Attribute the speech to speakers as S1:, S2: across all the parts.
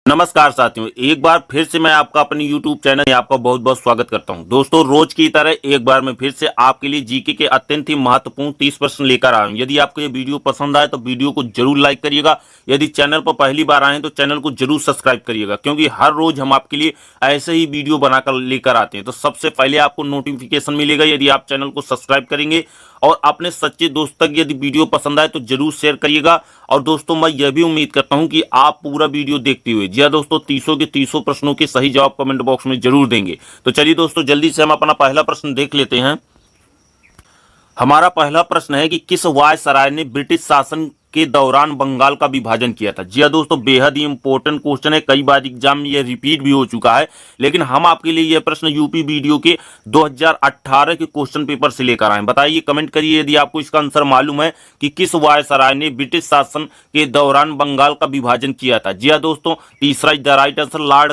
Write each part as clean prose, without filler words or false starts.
S1: नमस्कार साथियों, एक बार फिर से मैं आपका अपने YouTube चैनल में आपका बहुत बहुत स्वागत करता हूं। दोस्तों, रोज की तरह एक बार मैं फिर से आपके लिए जीके के अत्यंत ही महत्वपूर्ण 30 प्रश्न लेकर आया हूं। यदि आपको ये वीडियो पसंद आए तो वीडियो को जरूर लाइक करिएगा। यदि चैनल पर पहली बार आए तो चैनल को जरूर सब्सक्राइब करिएगा, क्योंकि हर रोज हम आपके लिए ऐसे ही वीडियो बनाकर लेकर आते हैं। तो सबसे पहले आपको नोटिफिकेशन मिलेगा यदि आप चैनल को सब्सक्राइब करेंगे, और अपने सच्चे दोस्त तक यदि वीडियो पसंद आए तो जरूर शेयर करिएगा। और दोस्तों, मैं यह भी उम्मीद करता हूं कि आप पूरा वीडियो देखते हुए जी हाँ दोस्तों 30 के 30 प्रश्नों के सही जवाब कमेंट बॉक्स में जरूर देंगे। तो चलिए दोस्तों, जल्दी से हम अपना पहला प्रश्न देख लेते हैं। हमारा पहला प्रश्न है कि किस वायसराय ने ब्रिटिश शासन के दौरान बंगाल का विभाजन किया था। जी हाँ दोस्तों, बेहद ही इंपॉर्टेंट क्वेश्चन है, कई बार एग्जाम में यह रिपीट भी हो चुका है, लेकिन हम आपके लिए यह प्रश्न यूपी वीडियो के 2018 के क्वेश्चन पेपर से लेकर आए। बताइए, कमेंट करिए यदि आपको इसका आंसर मालूम है कि किस वायसराय ने ब्रिटिश शासन के दौरान बंगाल का विभाजन किया था। जी हाँ दोस्तों, तीसरा is the right answer, Lord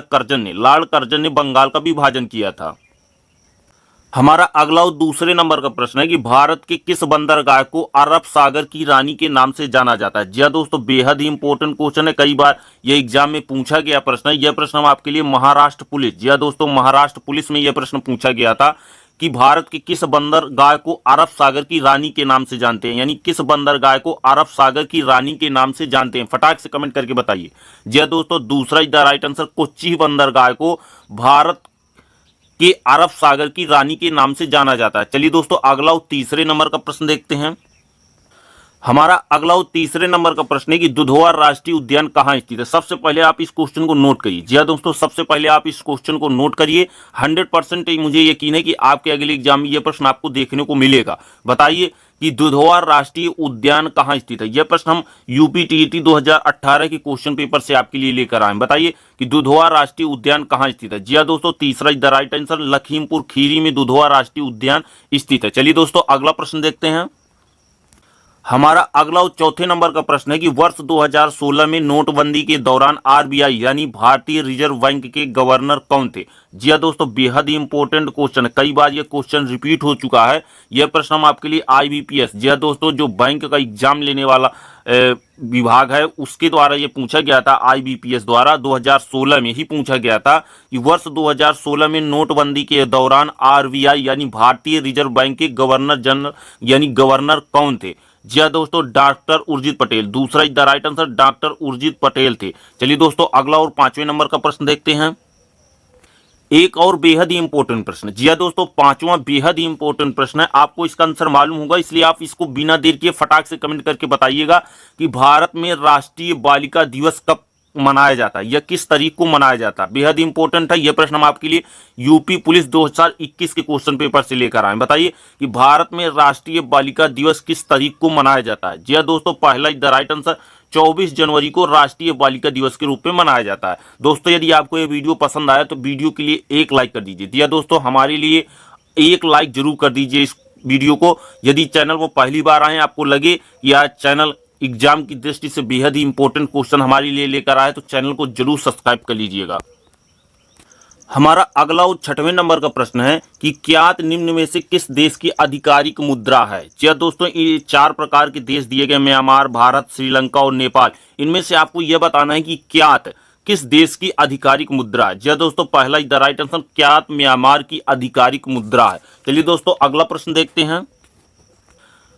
S1: Curzon ने बंगाल का विभाजन किया था। हमारा अगला और दूसरे नंबर का प्रश्न है कि भारत के किस बंदरगाह को अरब सागर की रानी के नाम से जाना जाता है। जी हाँ दोस्तों, बेहद ही इंपॉर्टेंट क्वेश्चन है, कई बार यह एग्जाम में पूछा गया प्रश्न है। यह प्रश्न हम आपके लिए महाराष्ट्र पुलिस, जी हाँ दोस्तों, महाराष्ट्र पुलिस में यह प्रश्न पूछा गया था कि भारत के किस बंदरगाह को अरब सागर की रानी के नाम से जानते हैं, यानी किस बंदरगाह को अरब सागर की रानी के नाम से जानते हैं। फटाक से कमेंट करके बताइए। जी हाँ दोस्तों, दूसरा is the right answer, Kochi बंदरगाह को भारत कि अरब सागर की रानी के नाम से जाना जाता है। चलिए दोस्तों, अगला और तीसरे नंबर का प्रश्न देखते हैं। हमारा अगला और तीसरे नंबर का प्रश्न है कि दुधवा राष्ट्रीय उद्यान कहाँ स्थित है। सबसे पहले आप इस क्वेश्चन को नोट करिए। जी हाँ दोस्तों, सबसे पहले आप इस क्वेश्चन को नोट करिए। 100% मुझे यकीन है कि आपके अगले एग्जाम में यह प्रश्न आपको देखने को मिलेगा। बताइए कि दुधवा राष्ट्रीय उद्यान कहाँ स्थित है। यह प्रश्न हम यूपी टीईटी 2018 के क्वेश्चन पेपर से आपके लिए लेकर आए। बताइए कि दुधवा राष्ट्रीय उद्यान कहाँ स्थित है। जी हाँ दोस्तों, तीसरा is the right answer, Lakhimpur Kheri में दुधवा राष्ट्रीय उद्यान स्थित है। चलिए दोस्तों, अगला प्रश्न देखते हैं। हमारा अगला और चौथे नंबर का प्रश्न है कि वर्ष 2016 में नोटबंदी के दौरान आरबीआई यानी भारतीय रिजर्व बैंक के गवर्नर कौन थे। जी हाँ दोस्तों, बेहद ही इंपॉर्टेंट क्वेश्चन है, कई बार यह क्वेश्चन रिपीट हो चुका है। यह प्रश्न हम आपके लिए आईबीपीएस, जी हाँ दोस्तों, जो बैंक का एग्जाम लेने वाला विभाग है, उसके द्वारा यह पूछा गया था। आईबीपीएस द्वारा 2016 में ही पूछा गया था कि वर्ष 2016 में नोटबंदी के दौरान आरबीआई यानी भारतीय रिजर्व बैंक के गवर्नर जनरल यानी गवर्नर कौन थे। जी हाँ दोस्तों, डॉक्टर उर्जित पटेल। दूसरा is the right answer, doctor Urjit Patel थे। चलिए दोस्तों, अगला और पांचवें नंबर का प्रश्न देखते हैं। एक और बेहद ही इंपॉर्टेंट प्रश्न। जी हाँ दोस्तों, पांचवा बेहद ही इंपॉर्टेंट प्रश्न है, आपको इसका आंसर मालूम होगा, इसलिए आप इसको बिना देर किए फटाक से कमेंट करके बताइएगा कि भारत में राष्ट्रीय बालिका दिवस कब मनाया जाता है, या किस तारीख को मनाया जाता है। बेहद इंपॉर्टेंट है, यह प्रश्न हम आपके लिए यूपी पुलिस 2021 के क्वेश्चन पेपर से लेकर आए। बताइए कि भारत में राष्ट्रीय बालिका दिवस किस तारीख को मनाया जाता है। जी हाँ दोस्तों, पहला इज द राइट आंसर, 24 जनवरी को राष्ट्रीय बालिका दिवस के रूप में मनाया जाता है। दोस्तों, यदि आपको यह वीडियो पसंद आया तो वीडियो के लिए एक लाइक कर दीजिए। जी हाँ दोस्तों, हमारे लिए एक लाइक जरूर कर दीजिए इस वीडियो को। यदि चैनल को पहली बार आए, आपको लगे यह चैनल एग्जाम की दृष्टि से बेहद ही इंपॉर्टेंट क्वेश्चन हमारे लिए लेकर आए, तो चैनल को जरूर सब्सक्राइब कर लीजिएगा। हमारा अगला और छठवें नंबर का प्रश्न है कि ज्ञात निम्न में से किस देश की आधिकारिक मुद्रा है। जी हाँ दोस्तों, ये 4 प्रकार के देश दिए गए, म्यांमार, भारत, श्रीलंका और नेपाल। इनमें से आपको यह बताना है कि ज्ञात किस देश की आधिकारिक मुद्रा है। जी हाँ दोस्तों, पहला इज द राइट आंसर, ज्ञात म्यांमार की आधिकारिक मुद्रा है। चलिए दोस्तों, अगला प्रश्न देखते हैं।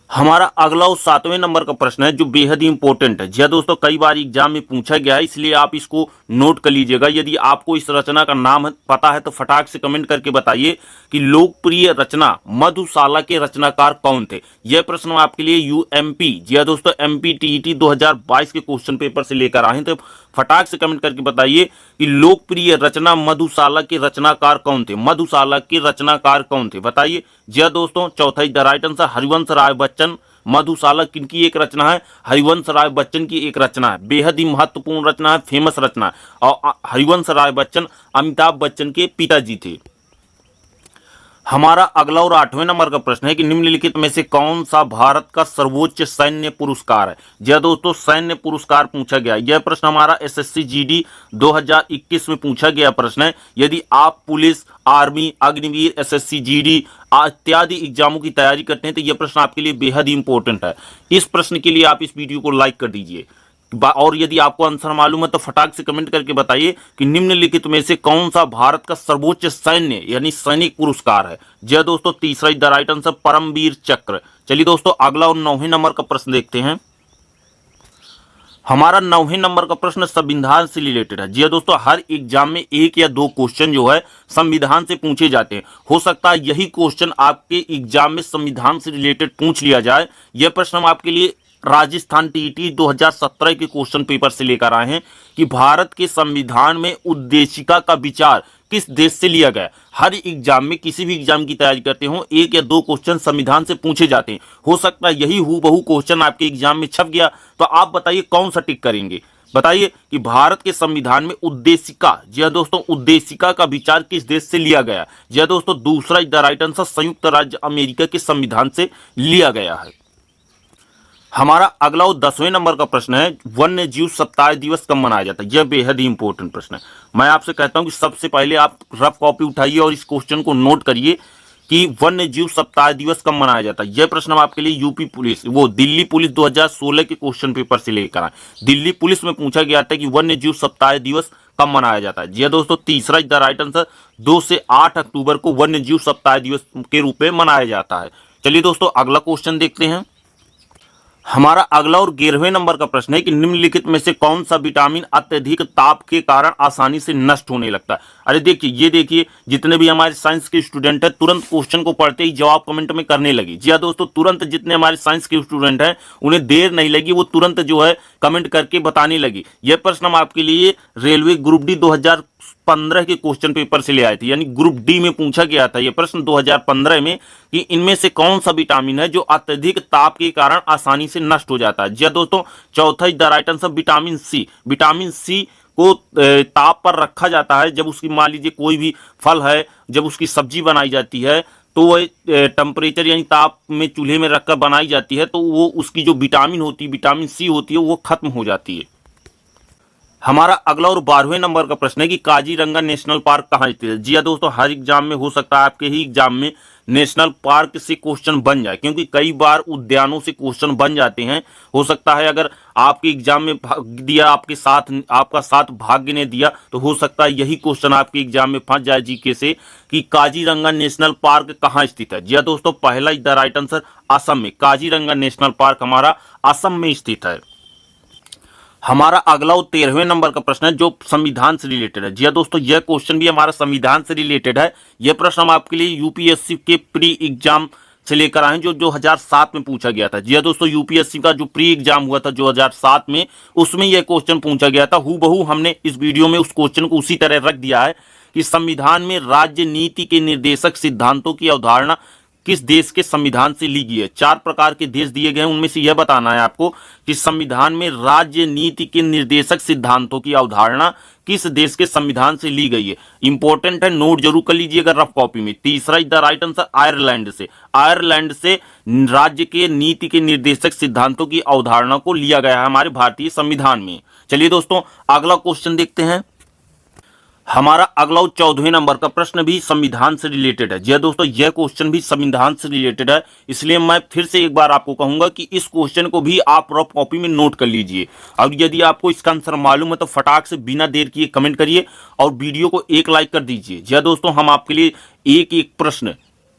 S1: हमारा अगला और 7वें नंबर का प्रश्न है जो बेहद ही इंपॉर्टेंट है। जी हाँ दोस्तों, कई बार एग्जाम में पूछा गया है, इसलिए आप इसको नोट कर लीजिएगा। यदि आपको इस रचना का नाम पता है तो फटाक से कमेंट करके बताइए कि लोकप्रिय रचना मधुशाला के रचनाकार कौन थे। यह प्रश्न आपके लिए यूएमपी, जी हाँ दोस्तों, एमपी टीईटी 2022 के क्वेश्चन पेपर से लेकर आए हैं। तो फटाक से कमेंट करके बताइए कि लोकप्रिय रचना मधुशाला के रचनाकार कौन थे। मधुशाला के रचनाकार कौन थे, बताइए। जी हाँ दोस्तों, चौथा is the right answer, Harivansh Rai Bachchan. Madhushala किनकी एक रचना है, हरिवंश राय बच्चन की एक रचना है, बेहद ही महत्वपूर्ण रचना है, फेमस रचना है। और हरिवंश राय बच्चन अमिताभ बच्चन के पिताजी थे। हमारा अगला और 8वें नंबर का प्रश्न है कि निम्नलिखित में से कौन सा भारत का सर्वोच्च सैन्य पुरस्कार है। जी हाँ दोस्तों, सैन्य पुरस्कार पूछा गया। यह प्रश्न हमारा एसएससी जीडी 2021 में पूछा गया प्रश्न है। यदि आप police, army, Agniveer, SSC GD इत्यादि एग्जामों की तैयारी करते हैं तो यह प्रश्न आपके लिए बेहद ही इंपॉर्टेंट है। इस प्रश्न के लिए आप इस वीडियो को लाइक कर दीजिए। और यदि आपको आंसर मालूम है तो फटाक से कमेंट करके बताइए कि निम्नलिखित में से कौन सा भारत का सर्वोच्च सैन्य यानी सैनिक पुरस्कार है। जी दोस्तों, तीसरा is the right answer Paramvir Chakra. चलिए दोस्तों, अगला और 9वें नंबर का प्रश्न देखते हैं। हमारा 9वें नंबर का प्रश्न संविधान से रिलेटेड है। जी हाँ दोस्तों, हर एग्जाम में 1 या 2 क्वेश्चन जो है संविधान से पूछे जाते हैं। हो सकता है यही क्वेश्चन आपके एग्जाम में संविधान से रिलेटेड पूछ लिया जाए। यह प्रश्न हम आपके लिए राजस्थान टीईटी 2017 के क्वेश्चन पेपर से लेकर आए हैं कि भारत के संविधान में उद्देशिका का विचार किस देश से लिया गया। हर एग्जाम में किसी भी एग्जाम की तैयारी करते हो 1 या 2 क्वेश्चन संविधान से पूछे जाते हैं। हो सकता है यही हूबहू क्वेश्चन आपके एग्जाम में छप गया, तो आप बताइए कौन सा टिक करेंगे। बताइए कि भारत के संविधान में उद्देशिका, जी हाँ दोस्तों, उद्देशिका का विचार किस देश से लिया गया। जी हाँ दोस्तों, दूसरा इज द राइट आंसर संयुक्त राज्य अमेरिका के संविधान से लिया गया है। हमारा अगला और 10वें नंबर का प्रश्न है वन्य जीव सप्ताह दिवस कब मनाया जाता है। यह बेहद ही इंपॉर्टेंट प्रश्न है। मैं आपसे कहता हूं कि सबसे पहले आप रफ कॉपी उठाइए और इस क्वेश्चन को नोट करिए कि वन्य जीव सप्ताह दिवस कब मनाया जाता है। यह प्रश्न हम आपके लिए यूपी पुलिस, वो दिल्ली पुलिस 2016 के क्वेश्चन पेपर से लेकर आए। दिल्ली पुलिस में पूछा गया था कि वन्य जीव सप्ताह दिवस कब मनाया जाता है। जी दोस्तों, तीसरा इज द राइट आंसर 2 से 8 अक्टूबर को वन्य जीव सप्ताह दिवस के रूप में मनाया जाता है। चलिए दोस्तों, अगला क्वेश्चन देखते हैं। हमारा अगला और 11वें नंबर का प्रश्न है कि निम्नलिखित में से कौन सा विटामिन अत्यधिक ताप के कारण आसानी से नष्ट होने लगता है। अरे देखिए, ये देखिए, जितने भी हमारे साइंस के स्टूडेंट हैं तुरंत क्वेश्चन को पढ़ते ही जवाब कमेंट में करने लगे। जी हाँ दोस्तों, तुरंत जितने हमारे साइंस के स्टूडेंट हैं उन्हें देर नहीं लगी, वो तुरंत जो है कमेंट करके बताने लगे। यह प्रश्न हम आपके लिए रेलवे ग्रुप डी 2015 के क्वेश्चन पेपर से ले आए थे, यानी ग्रुप डी में पूछा गया था यह प्रश्न 2015 में कि इनमें से कौन सा विटामिन है जो अत्यधिक ताप के कारण आसानी से नष्ट हो जाता है। जी दोस्तों, चौथा is the right answer vitamin C. Vitamin C को ताप पर रखा जाता है। जब उसकी मान लीजिए कोई भी फल है, जब उसकी सब्जी बनाई जाती है तो वह टेम्परेचर यानी ताप में चूल्हे में रखकर बनाई जाती है, तो वो उसकी जो विटामिन होती है, विटामिन सी होती है, वो खत्म हो जाती है। हमारा अगला और 12वें नंबर का प्रश्न है कि काजीरंगा नेशनल पार्क कहाँ स्थित है। जी हाँ दोस्तों, हर एग्जाम में हो सकता है आपके ही एग्जाम में नेशनल पार्क से क्वेश्चन बन जाए, क्योंकि कई बार उद्यानों से क्वेश्चन बन जाते हैं। हो सकता है अगर आपके एग्जाम में भाग दिया, आपका साथ भाग्य ने दिया, तो हो सकता है यही क्वेश्चन आपके एग्जाम में फंस जाए जीके से कि काजीरंगा नेशनल पार्क कहाँ स्थित है। जी हाँ दोस्तों, पहला is the right answer Assam में। काजीरंगा नेशनल पार्क हमारा असम में स्थित है। हमारा अगला और 13वें नंबर का प्रश्न है जो संविधान से रिलेटेड है। जी हाँ दोस्तों, यह क्वेश्चन भी हमारा संविधान से रिलेटेड है। यह प्रश्न हम आपके लिए यूपीएससी के प्री एग्जाम से लेकर आए जो 2007 में पूछा गया था। जी हाँ दोस्तों, यूपीएससी का जो प्री एग्जाम हुआ था 2007 में, उसमें यह क्वेश्चन पूछा गया था। हूबहू हमने इस वीडियो में उस क्वेश्चन को उसी तरह रख दिया है कि संविधान में राज्य नीति के निर्देशक सिद्धांतों की अवधारणा किस देश के संविधान से ली गई है। 4 प्रकार के देश दिए गए हैं, उनमें से यह बताना है आपको कि संविधान में राज्य नीति के निर्देशक सिद्धांतों की अवधारणा किस देश के संविधान से ली गई है। इंपॉर्टेंट है, नोट जरूर कर लीजिएगा रफ कॉपी में। तीसरा is the right answer Ireland से। आयरलैंड से राज्य के नीति के निर्देशक सिद्धांतों की अवधारणा को लिया गया है हमारे भारतीय संविधान में। चलिए दोस्तों, अगला क्वेश्चन देखते हैं। हमारा अगला 14वें नंबर का प्रश्न भी संविधान से रिलेटेड है। जी हाँ दोस्तों, यह क्वेश्चन भी संविधान से रिलेटेड है, इसलिए मैं फिर से एक बार आपको कहूंगा कि इस क्वेश्चन को भी आप रफ कॉपी में नोट कर लीजिए। और यदि आपको इसका आंसर मालूम है तो फटाक से बिना देर किए कमेंट करिए और वीडियो को एक लाइक कर दीजिए। जी हाँ दोस्तों, हम आपके लिए एक एक प्रश्न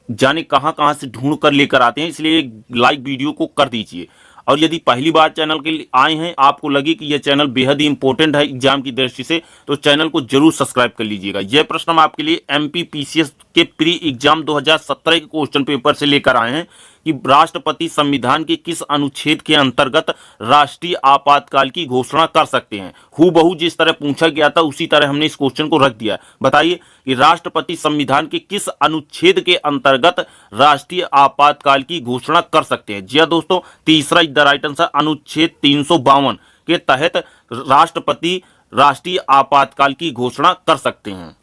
S1: जाने कहां से ढूंढ कर लेकर आते हैं, इसलिए एक लाइक वीडियो को कर दीजिए। और यदि पहली बार चैनल के लिए आए हैं, आपको लगे कि यह चैनल बेहद ही इंपॉर्टेंट है एग्जाम की दृष्टि से, तो चैनल को जरूर सब्सक्राइब कर लीजिएगा। यह प्रश्न हम आपके लिए एमपीपीसीएस के प्री एग्जाम 2017 के क्वेश्चन पेपर से लेकर आए हैं कि राष्ट्रपति संविधान के किस अनुच्छेद के अंतर्गत राष्ट्रीय आपातकाल की घोषणा कर सकते हैं। हूबहू जिस तरह पूछा गया था उसी तरह हमने इस क्वेश्चन को रख दिया। बताइए कि राष्ट्रपति संविधान के किस अनुच्छेद के अंतर्गत राष्ट्रीय आपातकाल की घोषणा कर सकते हैं। जी हाँ दोस्तों, तीसरा इज द राइट आंसर अनुच्छेद 352 के तहत राष्ट्रपति राष्ट्रीय आपातकाल की घोषणा कर सकते हैं।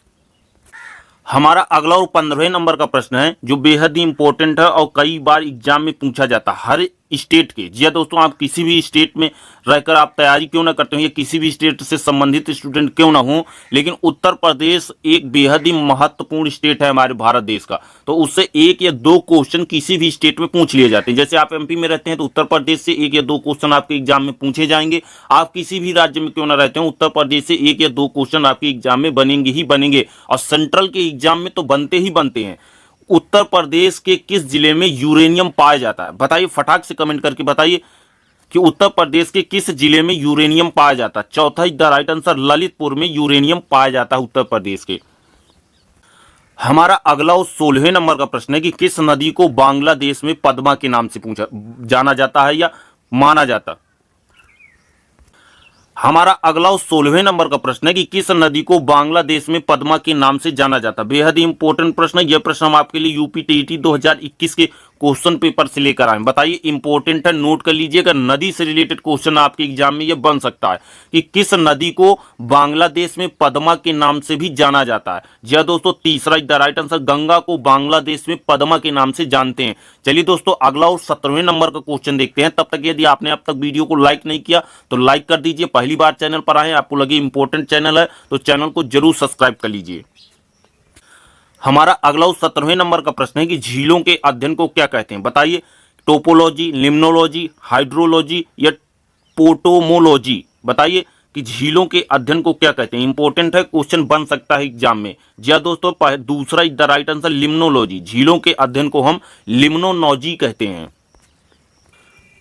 S1: हमारा अगला और 15वें नंबर का प्रश्न है जो बेहद ही इंपॉर्टेंट है और कई बार एग्जाम में पूछा जाता है। हर स्टेट के, जी हाँ दोस्तों, आप किसी भी स्टेट में रहकर आप तैयारी क्यों ना करते हो या किसी भी स्टेट से संबंधित स्टूडेंट क्यों ना हो, लेकिन उत्तर प्रदेश एक बेहद ही महत्वपूर्ण स्टेट है हमारे भारत देश का, तो उससे एक या दो क्वेश्चन किसी भी स्टेट में पूछ लिए जाते हैं। जैसे आप एमपी में रहते हैं तो उत्तर प्रदेश से एक या दो क्वेश्चन आपके एग्जाम में पूछे जाएंगे। आप किसी भी राज्य में क्यों ना रहते हो, उत्तर प्रदेश से एक या दो क्वेश्चन आपके एग्जाम में बनेंगे ही बनेंगे, और सेंट्रल के एग्जाम में तो बनते ही बनते हैं। उत्तर प्रदेश के किस जिले में यूरेनियम पाया जाता है, बताइए, फटाक से कमेंट करके बताइए कि उत्तर प्रदेश के किस जिले में यूरेनियम पाया जाता है। चौथा द राइट आंसर, ललितपुर में यूरेनियम पाया जाता है उत्तर प्रदेश के। हमारा अगला और 16वें नंबर का प्रश्न है कि किस नदी को बांग्लादेश में पद्मा के नाम से पूछा जाना जाता है या माना जाता। हमारा अगला और 16वें नंबर का प्रश्न है कि किस नदी को बांग्लादेश में पद्मा के नाम से जाना जाता है। बेहद ही इंपॉर्टेंट प्रश्न है। यह प्रश्न हम आपके लिए यूपी टीईटी 2021 के क्वेश्चन पेपर से लेकर आए। बताइए, इंपॉर्टेंट है, नोट कर लीजिएगा। नदी से रिलेटेड क्वेश्चन आपके एग्जाम में यह बन सकता है कि किस नदी को बांग्लादेश में पद्मा के नाम से भी जाना जाता है। जी हाँ दोस्तों, तीसरा द राइट आंसर, गंगा को बांग्लादेश में पद्मा के नाम से जानते हैं। चलिए दोस्तों, अगला और 17वें नंबर का क्वेश्चन देखते हैं। तब तक यदि आपने अब तक वीडियो को लाइक नहीं किया तो लाइक कर दीजिए। पहली बार चैनल पर आए, आपको लगे इंपॉर्टेंट चैनल है तो चैनल को जरूर सब्सक्राइब कर लीजिए। हमारा अगला 17वें नंबर का प्रश्न है कि झीलों के अध्ययन को क्या कहते हैं। बताइए, टोपोलॉजी, लिम्नोलॉजी, हाइड्रोलॉजी या पोटोमोलॉजी। बताइए कि झीलों के अध्ययन को क्या कहते हैं। इंपॉर्टेंट है, क्वेश्चन बन सकता है एग्जाम में। जी हाँ दोस्तों, दूसरा द राइट आंसर, लिम्नोलॉजी। झीलों के अध्ययन को हम लिम्नोलॉजी कहते हैं।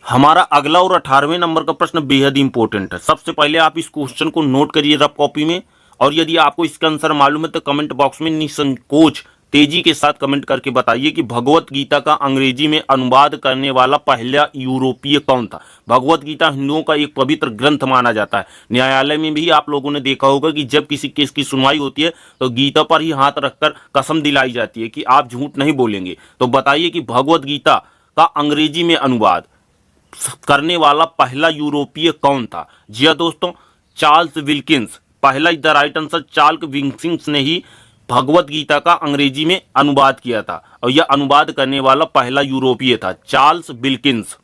S1: हमारा अगला और 18वें नंबर का प्रश्न बेहद इंपॉर्टेंट है। सबसे पहले आप इस क्वेश्चन को नोट करिए रफ कॉपी में, और यदि आपको इसका आंसर मालूम है तो कमेंट बॉक्स में निसंकोच तेजी के साथ कमेंट करके बताइए कि भगवत गीता का अंग्रेजी में अनुवाद करने वाला पहला यूरोपीय कौन था। भगवत गीता हिंदुओं का एक पवित्र ग्रंथ माना जाता है। न्यायालय में भी आप लोगों ने देखा होगा कि जब किसी केस की सुनवाई होती है तो गीता पर ही हाथ रखकर कसम दिलाई जाती है कि आप झूठ नहीं बोलेंगे। तो बताइए कि भगवत गीता का अंग्रेजी में अनुवाद करने वाला पहला यूरोपीय कौन था। जी हाँ दोस्तों, चार्ल्स विल्किंस। पहला the right answer, Charles Wilkins ने ही भगवत गीता का अंग्रेजी में अनुवाद किया था, और यह अनुवाद करने वाला पहला यूरोपीय था, चार्ल्स विल्किंस।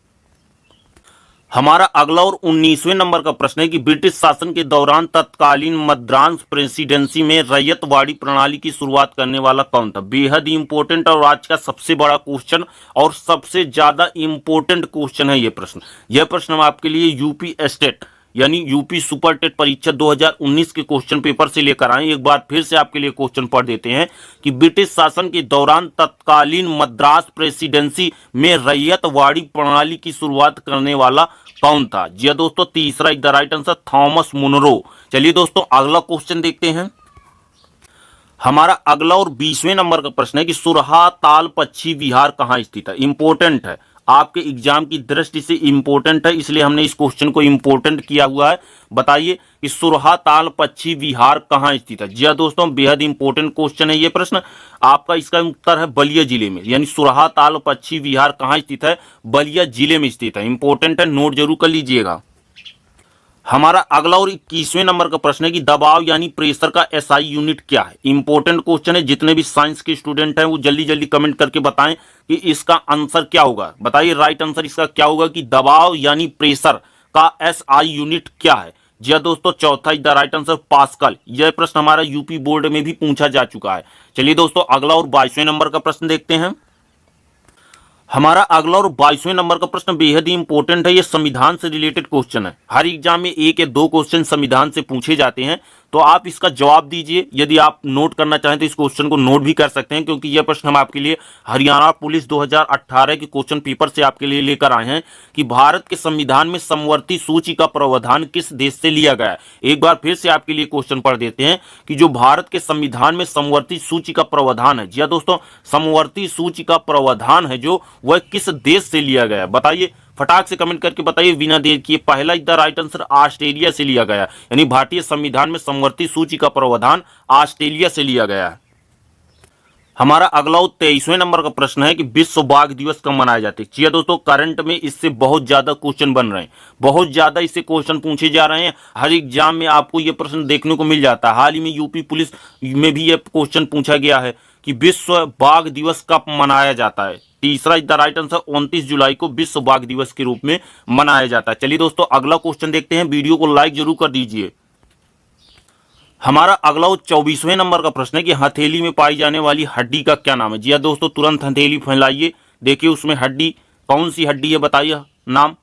S1: हमारा अगला और 19वें नंबर का प्रश्न है कि ब्रिटिश शासन के दौरान तत्कालीन मद्रास प्रेसिडेंसी में रैयतवाड़ी प्रणाली की शुरुआत करने वाला कौन था। बेहद ही इंपॉर्टेंट और आज का सबसे बड़ा क्वेश्चन और सबसे ज्यादा इंपॉर्टेंट क्वेश्चन है यह प्रश्न। यह प्रश्न हम आपके लिए यूपी स्टेट यानी यूपी सुपर टेट परीक्षा 2019 के क्वेश्चन पेपर से लेकर आए। एक बार फिर से आपके लिए क्वेश्चन पढ़ देते हैं कि ब्रिटिश शासन के दौरान तत्कालीन मद्रास प्रेसिडेंसी में रैयतवाड़ी प्रणाली की शुरुआत करने वाला कौन था। जी हाँ दोस्तों, तीसरा the right answer, Thomas Munro. चलिए दोस्तों, अगला क्वेश्चन देखते हैं। हमारा अगला और 20वें नंबर का प्रश्न है कि सुरहा ताल पक्षी विहार कहाँ स्थित है। इंपॉर्टेंट है, आपके एग्जाम की दृष्टि से इंपॉर्टेंट है, इसलिए हमने इस क्वेश्चन को इंपॉर्टेंट किया हुआ है। बताइए कि सुरहा ताल पक्षी विहार कहाँ स्थित है। जी हाँ दोस्तों, बेहद इंपॉर्टेंट क्वेश्चन है ये प्रश्न। आपका इसका उत्तर है बलिया जिले में, यानी सुरहा ताल पक्षी विहार कहाँ स्थित है, बलिया जिले में स्थित है। इंपॉर्टेंट है, नोट जरूर कर लीजिएगा। हमारा अगला और 21वें नंबर का प्रश्न है कि दबाव यानी प्रेशर का एसआई यूनिट क्या है। इंपॉर्टेंट क्वेश्चन है, जितने भी साइंस के स्टूडेंट हैं वो जल्दी जल्दी कमेंट करके बताएं कि इसका आंसर क्या होगा। बताइए, राइट आंसर इसका क्या होगा कि दबाव यानी प्रेशर का एसआई यूनिट क्या है। जी हाँ दोस्तों, चौथा द राइट आंसर, पास्कल। यह प्रश्न हमारा यूपी बोर्ड में भी पूछा जा चुका है। चलिए दोस्तों, अगला और 22वें नंबर का प्रश्न देखते हैं। हमारा अगला और 22वें नंबर का प्रश्न बेहद ही इंपॉर्टेंट है। ये संविधान से रिलेटेड क्वेश्चन है। हर एग्जाम में एक या दो क्वेश्चन संविधान से पूछे जाते हैं, तो आप इसका जवाब दीजिए। यदि आप नोट करना चाहें तो इस क्वेश्चन को नोट भी कर सकते हैं, क्योंकि यह प्रश्न हम आपके लिए हरियाणा पुलिस 2018 के क्वेश्चन पेपर से आपके लिए लेकर आए हैं कि भारत के संविधान में समवर्ती सूची का प्रावधान किस देश से लिया गया है। एक बार फिर से आपके लिए क्वेश्चन पढ़ देते हैं कि जो भारत के संविधान में समवर्ती सूची का प्रावधान है, जी हाँ दोस्तों, समवर्ती सूची का प्रावधान है जो वह किस देश से लिया गया। बताइए, फटाक से कमेंट करके बताइए बिना देर किए। पहला द राइट आंसर, ऑस्ट्रेलिया से लिया गया, यानी भारतीय संविधान में समवर्ती सूची का प्रावधान ऑस्ट्रेलिया से लिया गया है। हमारा अगला 23वें नंबर का प्रश्न है कि विश्व बाघ दिवस कब मनाया जाता है। जी दोस्तों, करंट में इससे बहुत ज्यादा क्वेश्चन बन रहे हैं, बहुत ज्यादा इससे क्वेश्चन पूछे जा रहे हैं। हर एग्जाम में आपको यह प्रश्न देखने को मिल जाता है। हाल ही में यूपी पुलिस में भी यह क्वेश्चन पूछा गया है कि विश्व बाघ दिवस कब मनाया जाता है? तीसरा इज द राइट आंसर, 29 जुलाई को विश्व बाघ दिवस के रूप में मनाया जाता है। चलिए दोस्तों अगला क्वेश्चन देखते हैं, वीडियो को लाइक जरूर कर दीजिए। हमारा अगला 24वें नंबर का प्रश्न है कि हथेली में पाई जाने वाली हड्डी का क्या नाम है? जी हाँ दोस्तों, तुरंत हथेली फैलाइए, देखिए उसमें हड्डी कौन सी हड्डी है, बताइए नाम,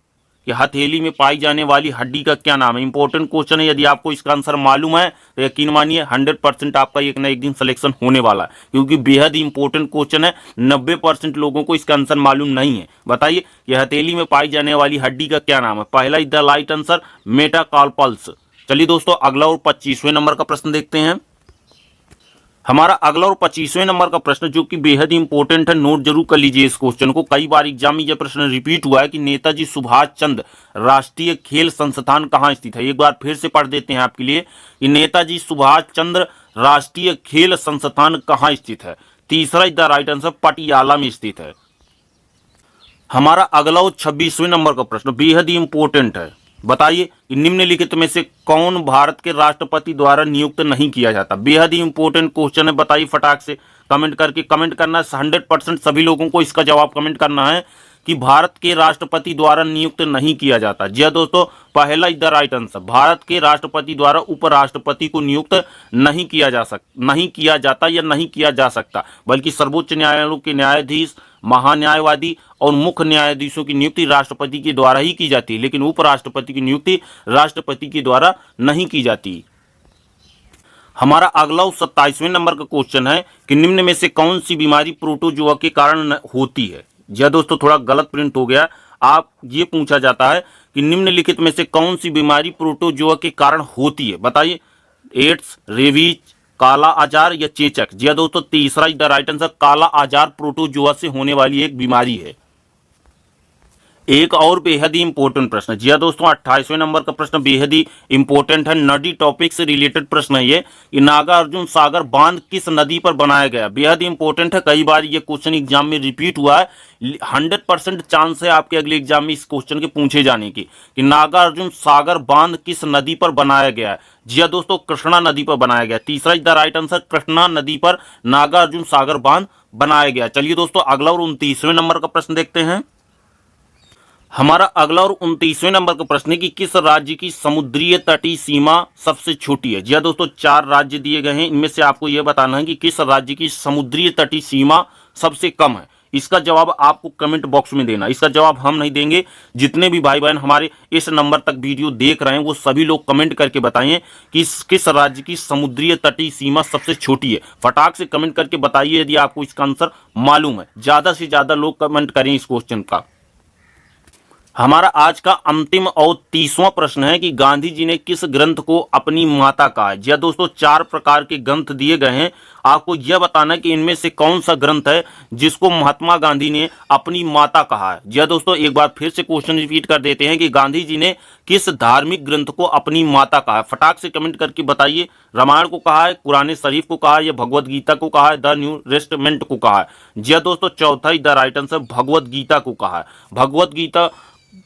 S1: कि हथेली में पाई जाने वाली हड्डी का क्या नाम है। इंपॉर्टेंट क्वेश्चन है, यदि आपको इसका आंसर मालूम है तो यकीन मानिए 100% आपका एक ना एक दिन सिलेक्शन होने वाला है, क्योंकि बेहद ही इंपॉर्टेंट क्वेश्चन है। 90% लोगों को इसका आंसर मालूम नहीं है। बताइए कि हथेली में पाई जाने वाली हड्डी का क्या नाम है? पहला is the right answer metacarpals. चलिए दोस्तों अगला और 25वें नंबर का प्रश्न देखते हैं। हमारा अगला और 25वें नंबर का प्रश्न जो कि बेहद ही इंपॉर्टेंट है, नोट जरूर कर लीजिए इस क्वेश्चन को, कई बार एग्जाम में यह प्रश्न रिपीट हुआ है कि नेताजी सुभाष चंद्र राष्ट्रीय खेल संस्थान कहाँ स्थित है? एक बार फिर से पढ़ देते हैं आपके लिए कि नेताजी सुभाष चंद्र राष्ट्रीय खेल संस्थान कहाँ स्थित है? तीसरा is the right answer, Patiala में स्थित है। हमारा अगला और 26वें नंबर का प्रश्न बेहद ही इंपॉर्टेंट है, बताइए कि निम्नलिखित में से कौन भारत के राष्ट्रपति द्वारा नियुक्त नहीं किया जाता? बेहद ही इंपॉर्टेंट क्वेश्चन है, बताइए फटाक से कमेंट करके। कमेंट करना है 100% सभी लोगों को इसका जवाब कमेंट करना है कि भारत के राष्ट्रपति द्वारा नियुक्त नहीं किया जाता। जी दोस्तों, पहला is the right answer, Bharat के राष्ट्रपति द्वारा उपराष्ट्रपति को नियुक्त नहीं किया जाता या नहीं किया जा सकता, बल्कि सर्वोच्च न्यायालय के न्यायाधीश, महान्यायवादी और मुख्य न्यायाधीशों की नियुक्ति राष्ट्रपति के द्वारा ही की जाती है, लेकिन उपराष्ट्रपति की नियुक्ति राष्ट्रपति के द्वारा नहीं की जाती। हमारा अगला 27वें नंबर का क्वेश्चन है कि निम्न में से कौन सी बीमारी प्रोटोजोआ के कारण होती है? जी दोस्तों, थोड़ा गलत प्रिंट हो गया। आप ये पूछा जाता है कि निम्नलिखित में से कौन सी बीमारी प्रोटोजोआ के कारण होती है? बताइए, एड्स, रेबीज, काला आजार या चेचक? जी दोस्तों, तीसरा इज द राइट आंसर, काला आजार प्रोटोजोआ से होने वाली एक बीमारी है। एक और बेहद ही इंपॉर्टेंट प्रश्न, जी दोस्तों 28वें नंबर का प्रश्न बेहद ही इंपॉर्टेंट है, नदी टॉपिक से रिलेटेड प्रश्न है ये कि नागार्जुन सागर बांध किस नदी पर बनाया गया? बेहद ही इंपॉर्टेंट है, कई बार ये क्वेश्चन एग्जाम में रिपीट हुआ है। 100% चांस है आपके अगले एग्जाम में इस क्वेश्चन के पूछे जाने की कि नागार्जुन सागर बांध किस नदी पर बनाया गया है? जी दोस्तों, कृष्णा नदी पर बनाया गया। तीसरा is the right answer, Krishna नदी पर नागार्जुन सागर बांध बनाया गया। चलिए दोस्तों अगला और 29वें नंबर का प्रश्न देखते हैं। हमारा अगला और 29वें नंबर का प्रश्न है कि किस राज्य की समुद्रीय तटीय सीमा सबसे छोटी है? जी हाँ दोस्तों, 4 राज्य दिए गए हैं, इनमें से आपको यह बताना है कि किस राज्य की समुद्रीय तटीय सीमा सबसे कम है। इसका जवाब आपको कमेंट बॉक्स में देना, इसका जवाब हम नहीं देंगे। जितने भी भाई बहन हमारे इस नंबर तक वीडियो देख रहे हैं वो सभी लोग कमेंट करके बताइए कि किस राज्य की समुद्रीय तटीय सीमा सबसे छोटी है। फटाक से कमेंट करके बताइए यदि आपको इसका आंसर मालूम है। ज्यादा से ज्यादा लोग कमेंट करें इस क्वेश्चन का। हमारा आज का अंतिम और 30वां प्रश्न है कि गांधी जी ने किस ग्रंथ को अपनी माता कहा है? जी हाँ दोस्तों, 4 प्रकार के ग्रंथ दिए गए हैं, आपको यह बताना है कि इनमें से कौन सा ग्रंथ है जिसको महात्मा गांधी ने अपनी माता कहा है। जी हाँ दोस्तों, एक बार फिर से क्वेश्चन रिपीट कर देते हैं कि गांधी जी ने किस धार्मिक ग्रंथ को अपनी माता कहा है? फटाक से कमेंट करके बताइए। रामायण को कहा है, कुरान शरीफ को कहा है, या भगवत गीता को कहा है, द न्यू टेस्टामेंट को कहा है? जी हाँ दोस्तों, चौथा is the right answer, Bhagavad Gita को कहा है। भगवत गीता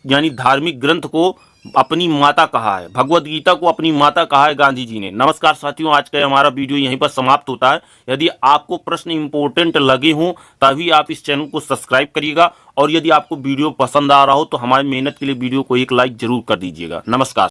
S1: यानी धार्मिक ग्रंथ को अपनी माता कहा है, भगवत गीता को अपनी माता कहा है गांधी जी ने। नमस्कार साथियों, आज का हमारा वीडियो यहीं पर समाप्त होता है। यदि आपको प्रश्न इंपॉर्टेंट लगे हों तभी आप इस चैनल को सब्सक्राइब करिएगा, और यदि आपको वीडियो पसंद आ रहा हो तो हमारी मेहनत के लिए वीडियो को एक लाइक जरूर कर दीजिएगा। नमस्कार।